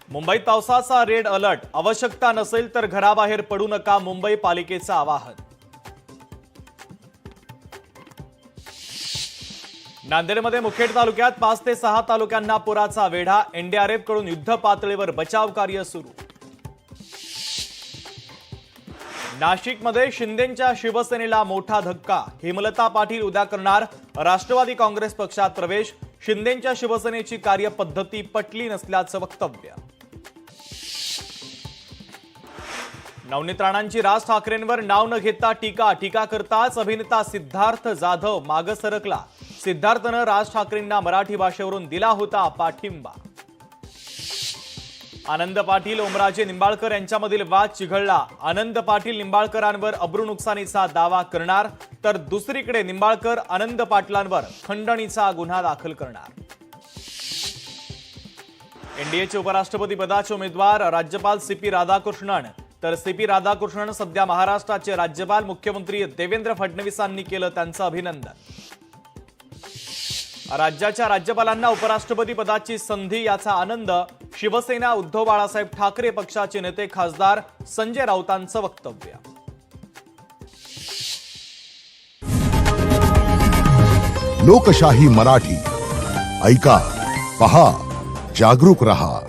मुंबईत पावसाचा red alert, आवश्यकता नसेल तर घराबाहेर पडू नका, मुंबई पालिकेचं आवाहन. नांदेडमध्ये मुखेड तालुक्यात 5 ते 6 तालुक्यांना पुराचा वेढा, एनडीआरएफ कडून युद्ध पातळीवर बचाव कार्य सुरू. नाशिकमध्ये शिंदेंच्या शिवसेनेला मोठा धक्का, हेमलता पाटील उद्या करणार राष्ट्रवादी काँग्रेस पक्षात प्रवेश, शिंदेंच्या शिवसेनेची कार्यपद्धती पटली नसल्याचं वक्तव्य. नवनीत राणांची राज ठाकरेंवर नाव न घेता टीका करताच अभिनेता सिद्धार्थ जाधव मागे सरकला. सिद्धार्थनं राज ठाकरेंना मराठी भाषेवरून दिला होता पाठिंबा. आनंद पाटील ओमराजे निंबाळकर यांच्यामधील वाद चिघळला. आनंद पाटील निंबाळकरांवर अब्रू नुकसानीचा दावा करणार, तर दुसरीकडे निंबाळकर आनंद पाटलांवर खंडणीचा गुन्हा दाखल करणार. एनडीएचे उपराष्ट्रपती पदाचे उमेदवार राज्यपाल सीपी राधाकृष्णन, तर सीपी राधाकृष्णन सध्या महाराष्ट्राचे राज्यपाल मुख्यमंत्री देवेंद्र फडणवीसांनी केलं त्यांचं अभिनंदन. राज्याच्या राज्यपालांना उपराष्ट्रपती पदाची संधी, याचा आनंद. शिवसेना उद्धव बाळासाहेब ठाकरे पक्षाचे नेते खासदार संजय राऊतांचं वक्तव्य. लोकशाही मराठी ऐका, पहा, जागरूक रहा.